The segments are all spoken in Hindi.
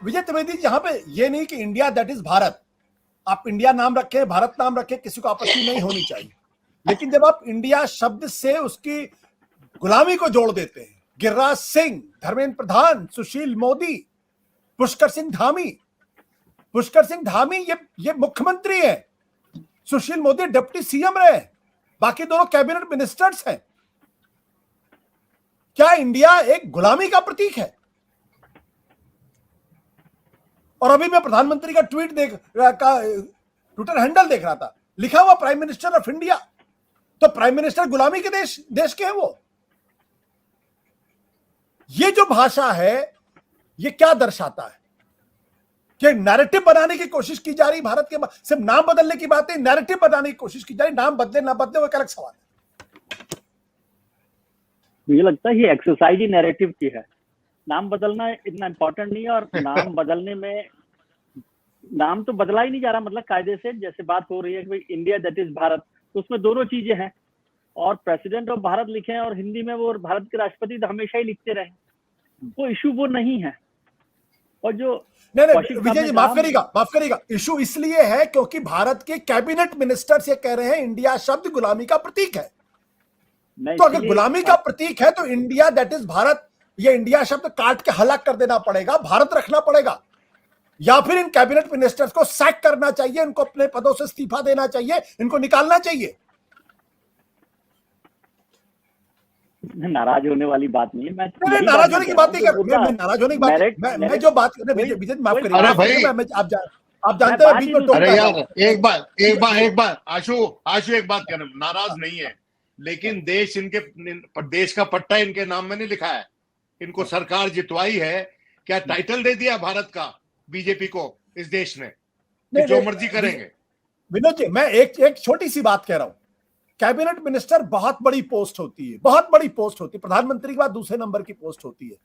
विजय त्रिवेदी जी, यहाँ पे ये नहीं कि इंडिया दैट इज भारत, आप इंडिया नाम रखें, भारत नाम रखें, किसी को आपत्ति नहीं होनी चाहिए, लेकिन जब आप इंडिया शब्द से उसकी गुलामी को जोड़ देते हैं, गिरिराज सिंह, धर्मेंद्र प्रधान, सुशील मोदी, पुष्कर सिंह धामी ये मुख्यमंत्री है, सुशील मोदी डिप्टी सीएम रहे, बाकी दोनों कैबिनेट मिनिस्टर्स हैं। क्या इंडिया एक गुलामी का प्रतीक है? और अभी मैं प्रधानमंत्री का ट्विटर हैंडल देख रहा था, लिखा हुआ प्राइम मिनिस्टर ऑफ इंडिया। तो प्राइम मिनिस्टर गुलामी के देश के हैं वो। ये जो भाषा है ये क्या दर्शाता है कि नैरेटिव बनाने की कोशिश की जा रही भारत के, सिर्फ नाम बदलने की बात नहीं, नैरेटिव बनाने की कोशिश की जा रही। नाम बदले ना बदले वो एक अलग सवाल है। मुझे लगता है ये एक्सरसाइज ही नैरेटिव की है। नाम बदलना इतना इंपॉर्टेंट नहीं है, और नाम बदलने में नाम तो बदला ही नहीं जा रहा, मतलब कायदे से जैसे बात हो रही है कि भाई इंडिया दैट इज भारत, तो उसमें दोनों चीजें हैं, और प्रेसिडेंट ऑफ भारत लिखे हैं और हिंदी में वो भारत के राष्ट्रपति तो हमेशा ही लिखते रहे, वो इशू वो नहीं है। और जो नहीं विजय जी माफ करिएगा, इशू इसलिए है क्योंकि भारत के कैबिनेट मिनिस्टर्स ये कह रहे हैं इंडिया शब्द गुलामी का प्रतीक है। तो अगर गुलामी का प्रतीक है तो इंडिया दैट इज भारत, ये इंडिया शब्द काट के हलाक कर देना पड़ेगा, भारत रखना पड़ेगा, या फिर इन कैबिनेट मिनिस्टर्स को सैक करना चाहिए, इनको अपने पदों से इस्तीफा देना चाहिए, इनको निकालना चाहिए। नाराज होने वाली बात नहीं है। मैं नाराज होने की बात नहीं कर, मैं नाराज होने की बात, मैं जो बात कर रहा हूं विजय माफ करिए, अरे भाई आप जानते हैं बीच में टोक, अरे यार एक बार आशु एक बात कह रहा हूं, नाराज नहीं है, लेकिन देश इनके देश का पट्टा इनके नाम में नहीं लिखा है। इनको सरकार जितवाई है, क्या टाइटल दे दिया भारत का बीजेपी को इस देश ने, जो मर्जी करेंगे। विनोद जी मैं एक छोटी सी बात कह रहा हूं, कैबिनेट मिनिस्टर बहुत बड़ी पोस्ट होती है, बहुत बड़ी पोस्ट होती है, प्रधानमंत्री के बाद दूसरे नंबर की पोस्ट होती है।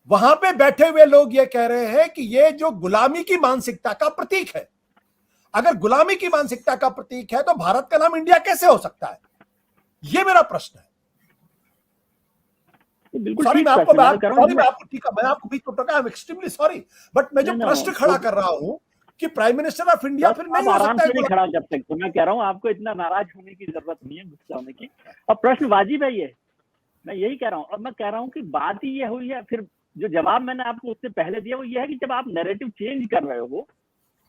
वहां पे बैठे हुए लोग ये कह रहे हैं कि ये जो गुलामी की मानसिकता का प्रतीक है, अगर गुलामी की मानसिकता का प्रतीक है तो भारत का नाम इंडिया कैसे हो सकता है? ये मेरा प्रश्न है। सॉरी मैं आपको ठीक है, मैंने आपको बीच में टोका, I am extremely sorry, but मैं जो प्रश्न खड़ा कर रहा हूं कि प्राइम मिनिस्टर ऑफ इंडिया फिर नहीं हो सकता है खड़ा जब तक, तो मैं कह रहा हूं आपको इतना नाराज होने की जरूरत नहीं है, गुस्सा होने की, और प्रश्न वाजिब है ये, मैं यही कह रहा हूं। और मैं कह रहा हूं कि बात ही ये हुई है, फिर जो जवाब मैंने आपको उससे पहले दिया वो ये है कि जब आप नैरेटिव चेंज कर रहे हो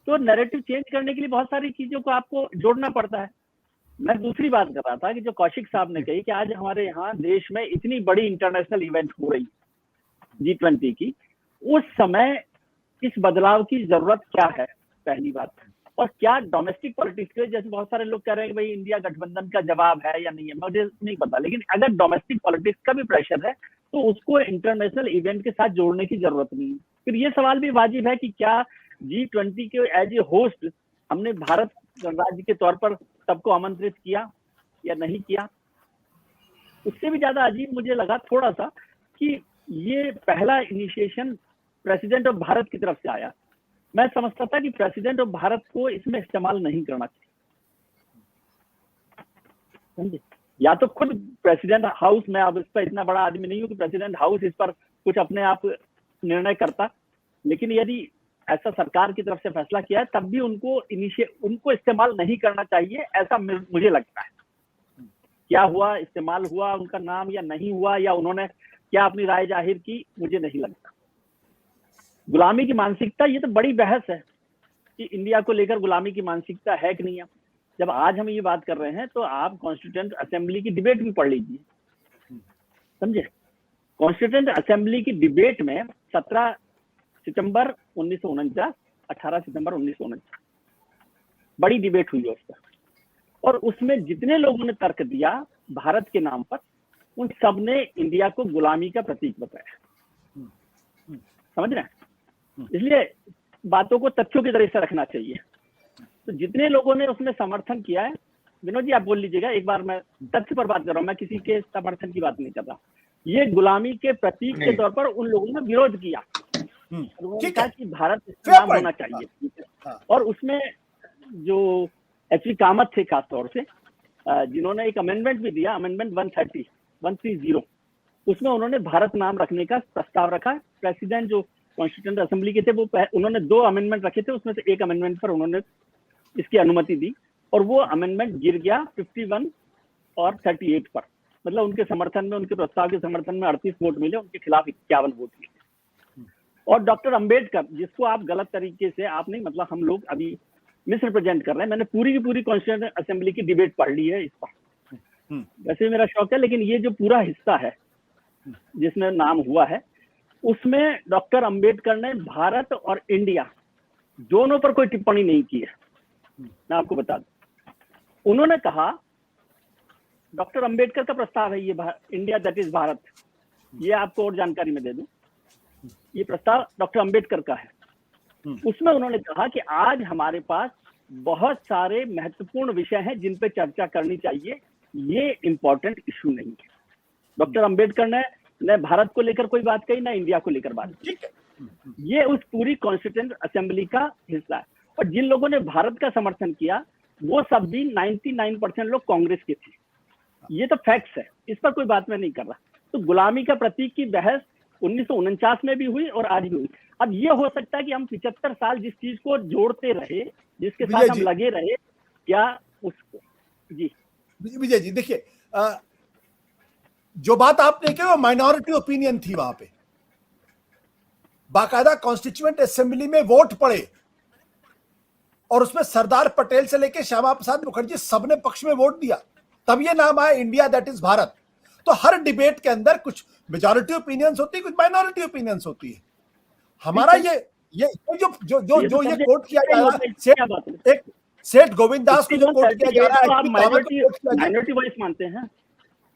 तो नैरेटिव चेंज करने के लिए बहुत सारी चीजों को आपको जोड़ना पड़ता है। मैं दूसरी बात कर रहा था कि जो कौशिक साहब ने कही कि आज हमारे यहाँ देश में इतनी बड़ी इंटरनेशनल इवेंट हो रही G20 की, उस समय इस बदलाव की जरूरत क्या है, पहली बात, और क्या डोमेस्टिक पॉलिटिक्स के, जैसे बहुत सारे लोग कह रहे हैं कि भाई इंडिया गठबंधन का जवाब है या नहीं है, मुझे नहीं पता, लेकिन अगर डोमेस्टिक पॉलिटिक्स का भी प्रेशर है तो उसको इंटरनेशनल इवेंट के साथ जोड़ने की जरूरत नहीं है। फिर ये सवाल भी वाजिब है कि क्या G20 के एज ए होस्ट हमने भारत राज्य के तौर पर सबको आमंत्रित किया या नहीं किया। उससे भी ज्यादा अजीब मुझे लगा थोड़ा सा कि ये पहला इनिशिएशन प्रेसिडेंट ऑफ भारत की तरफ से आया। मैं समझता था कि प्रेसिडेंट ऑफ भारत को इसमें इस्तेमाल नहीं करना चाहिए, समझे, या तो खुद प्रेसिडेंट हाउस, मैं अब इस पर इतना बड़ा आदमी नहीं हूं कि प्रेसिडेंट हाउस इस पर कुछ अपने आप निर्णय करता, लेकिन यदि ऐसा सरकार की तरफ से फैसला किया है तब भी उनको इस्तेमाल नहीं करना चाहिए, ऐसा मुझे लगता है। क्या हुआ, इस्तेमाल हुआ उनका नाम या नहीं हुआ, या उन्होंने क्या अपनी राय जाहिर की, मुझे नहीं लगता। गुलामी की मानसिकता, ये तो बड़ी बहस है कि इंडिया को लेकर गुलामी की मानसिकता है कि नहीं है। जब आज हम ये बात कर रहे हैं तो आप कॉन्स्टिट्यूएंट असेंबली की डिबेट भी पढ़ लीजिए, समझे। कॉन्स्टिट्यूएंट असेंबली की डिबेट में 17 सितंबर 1949, 18 सितंबर 1949 बड़ी डिबेट हुई है उस पर, और उसमें जितने लोगों ने तर्क दिया भारत के नाम पर, उन सब ने इंडिया को गुलामी का प्रतीक बताया, समझ रहे हैं। इसलिए बातों को तथ्यों की तरह से रखना चाहिए। तो जितने लोगों ने उसमें समर्थन किया है, विनोद जी आप बोल लीजिएगा, एक बार मैं तथ्य पर बात कर रहा हूँ, मैं किसी के समर्थन की बात नहीं कर रहा। ये गुलामी के प्रतीक के तौर पर उन लोगों ने विरोध किया, उन्होंने कहा कि भारत नाम होना चाहिए, और उसमें जो एचवी कामत थे खास तौर से, जिन्होंने एक अमेंडमेंट भी दिया, अमेंडमेंट 130, उसमें उन्होंने भारत नाम रखने का प्रस्ताव रखा। प्रेसिडेंट जो कॉन्स्टिट्यूएंट असेंबली के थे वो उन्होंने 2 अमेंडमेंट रखे थे, उसमें से एक अमेंडमेंट पर उन्होंने इसकी अनुमति दी और वो अमेंडमेंट गिर गया 51 और 38 पर। मतलब उनके समर्थन में, उनके प्रस्ताव के समर्थन में 38 वोट मिले, उनके खिलाफ 51 वोट मिले। और डॉक्टर अंबेडकर, जिसको आप गलत तरीके से, आप नहीं, मतलब हम लोग अभी मिस रिप्रेजेंट कर रहे हैं। मैंने पूरी की पूरी कॉन्स्टिट्यूएंट असेंबली की डिबेट पढ़ ली है इस पर, वैसे मेरा शौक है, लेकिन ये जो पूरा हिस्सा है जिसमें नाम हुआ है, उसमें डॉक्टर अंबेडकर ने भारत और इंडिया दोनों पर कोई टिप्पणी नहीं की है। मैं आपको बता दूं, उन्होंने कहा डॉक्टर अंबेडकर का प्रस्ताव है ये, इंडिया दैट इज भारत, ये आपको और जानकारी में दे दूं, ये प्रस्ताव डॉक्टर अंबेडकर का है। उसमें उन्होंने कहा कि आज हमारे पास बहुत सारे महत्वपूर्ण विषय हैं जिन पे चर्चा करनी चाहिए, ये इंपॉर्टेंट इशू नहीं है। डॉक्टर अंबेडकर ने न भारत को लेकर कोई बात कही, ना इंडिया को लेकर बात की। ये उस पूरी कॉन्स्टिट्यूएंट असेंबली का हिस्सा है। और जिन लोगों ने भारत का समर्थन किया वो सब भी 99% लोग कांग्रेस के थे। ये तो फैक्ट्स है, इस पर कोई बात मैं नहीं कर रहा। तो गुलामी का प्रतीक की बहस 1949 में भी हुई और आज भी हुई। अब ये हो सकता है कि हम 75 साल जिस चीज को जोड़ते रहे, जिसके साथ हम लगे रहे, क्या उसको जी विजय जी देखिए, जो बात आपने कही वो माइनॉरिटी ओपिनियन थी। वहां पे बाकायदा कॉन्स्टिट्यूएंट असेंबली में वोट पड़े और उसमें सरदार पटेल से लेकर श्यामा प्रसाद मुखर्जी सबने पक्ष में वोट दिया, तब ये नाम आया इंडिया दैट इज भारत। तो हर डिबेट के अंदर कुछ मेजॉरिटी ओपिनियंस होती है, कुछ माइनॉरिटी ओपिनियंस होती है। हमारा ये जो ये कोट किया जा रहा है, एक सेठ गोविंद दास को जो कोट किया जा रहा है, माइनॉरिटी वॉइस मानते हैं।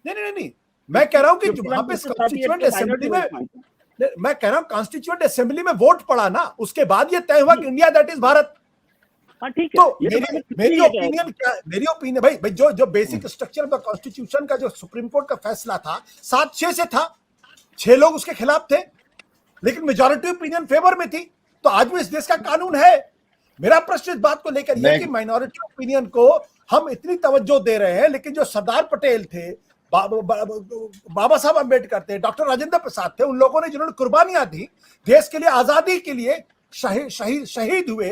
नहीं, मैं कह रहा हूं कि वहां पे कॉन्स्टिट्यूएंट असेंबली में, मैं कह रहा हूं कॉन्स्टिट्यूएंट असेंबली में वोट पड़ा ना, उसके बाद ये तय हुआ कि इंडिया दैट इज भारत। ठीक है। तो मेरी ओपिनियन क्या, मेरी ओपिनियन भाई जो basic structure of the constitution का जो सुप्रीम कोर्ट का फैसला था 7-6 से था, 6 लोग उसके खिलाफ थे, लेकिन मेजॉरिटी ओपिनियन फेवर में थी। तो आज भी इस देश का कानून है। मेरा प्रश्न इस बात को लेकर यह कि माइनॉरिटी ओपिनियन को हम इतनी तवज्जो दे रहे हैं, लेकिन जो सरदार पटेल थे, बाबा साहब अम्बेडकर थे, डॉक्टर राजेंद्र प्रसाद थे, उन लोगों ने जिन्होंने कुर्बानियां दी देश के लिए, आजादी के लिए शहीद हुए,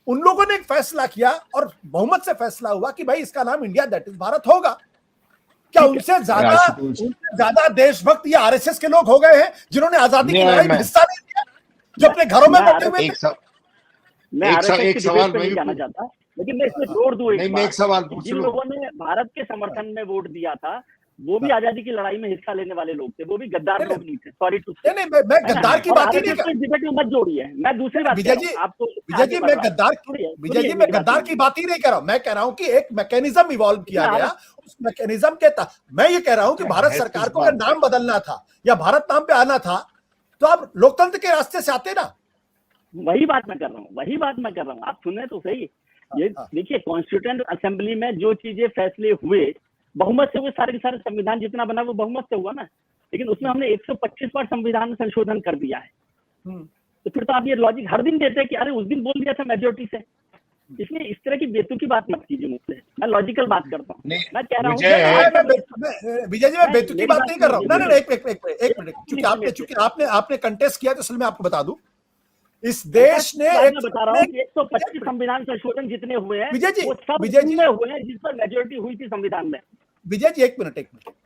उन लोगों ने एक फैसला किया और बहुमत से फैसला हुआ कि भाई इसका नाम इंडिया दैट इज भारत होगा। क्या उनसे ज्यादा देशभक्त ये आरएसएस के लोग हो गए हैं जिन्होंने आजादी की लड़ाई में हिस्सा नहीं लिया, जो अपने घरों में बैठे हुए थे? मैं एक सवाल नहीं जाना चाहता, लेकिन मैं इसमें जोड़ दूं एक सवाल। जिन लोगों ने भारत के समर्थन में वोट दिया था वो भी आजादी की लड़ाई में हिस्सा लेने वाले लोग थे, वो भी गद्दार लोग नहीं थे। सॉरी टू से। नहीं, मैं गद्दार की बात ही नहीं कर रहा। डिबेट में मत जोड़िए। मैं दूसरी बात विजय जी, आपको विजय जी मैं गद्दार की बात ही नहीं कर रहा हूं। मैं कह रहा हूं कि एक मैकेनिज्म इवॉल्व किया गया, उस मैकेनिज्म के तहत मैं ये कह रहा हूं कि भारत सरकार को अगर नाम बदलना था या भारत नाम पे आना था तो आप लोकतंत्र के रास्ते से आते ना। वही बात मैं कर रहा हूँ, आप सुने तो सही। ये देखिए, कॉन्स्टिट्यूएंट असेंबली में जो चीजें फैसले हुए बहुमत से हुए, सारे के सारे संविधान जितना बना वो बहुमत से हुआ ना, लेकिन उसमें हमने 125 बार संविधान में संशोधन कर दिया है। तो फिर तो आप ये लॉजिक हर दिन देते हैं कि अरे उस दिन बोल दिया था मेजोरिटी से। इसलिए इस तरह की बेतुकी बात मत कीजिए मुझसे, मैं लॉजिकल बात करता हूँ। मैं कह रहा हूँ विजय जी मैं बेतुकी बात नहीं कर रहा हूँ। नहीं, एक मिनट, चूंकि आपने कंटेस्ट किया तो इसलिए मैं आपको बता दूं, इस देश ने बता रहा हूँ 125 संविधान संशोधन जितने हुए हैं विजय जी हुए हैं जिस पर मेजोरिटी हुई थी संविधान में। विजय जी एक मिनट,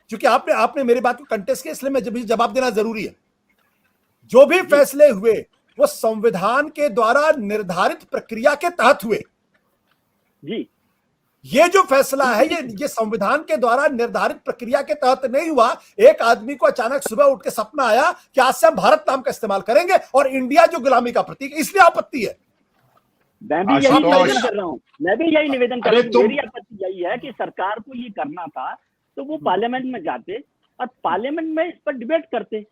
क्योंकि आपने मेरी बात को कंटेस्ट किया इसलिए मैं जवाब देना जरूरी है। जो भी फैसले हुए वो संविधान के द्वारा निर्धारित प्रक्रिया के तहत हुए जी। ये जो फैसला है ये संविधान के द्वारा निर्धारित प्रक्रिया के तहत नहीं हुआ। एक आदमी को अचानक सुबह उठ के सपना आया कि आज से हम भारत नाम का इस्तेमाल करेंगे और इंडिया जो गुलामी का प्रतीक, इसलिए आपत्ति है। मैं भी यही निवेदन कर रहा हूँ, मेरी आपत्ति यही है कि सरकार को ये करना था तो वो पार्लियामेंट में जाते और पार्लियामेंट में इस पर डिबेट करते।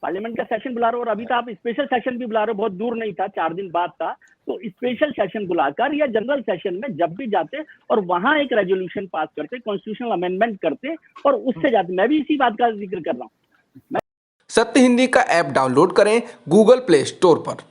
पार्लियामेंट का सेशन बुला रहे हो, और अभी तो आप स्पेशल सेशन भी बुला रहे हो, बहुत दूर नहीं था, 4 दिन बाद था। तो स्पेशल सेशन बुलाकर या जनरल सेशन में जब भी जाते और वहां एक रेजोल्यूशन पास करते, कॉन्स्टिट्यूशनल अमेंडमेंट करते और उससे जाते। मैं भी इसी बात का जिक्र कर रहा हूँ। सत्य हिंदी का ऐप डाउनलोड करें गूगल प्ले स्टोर पर।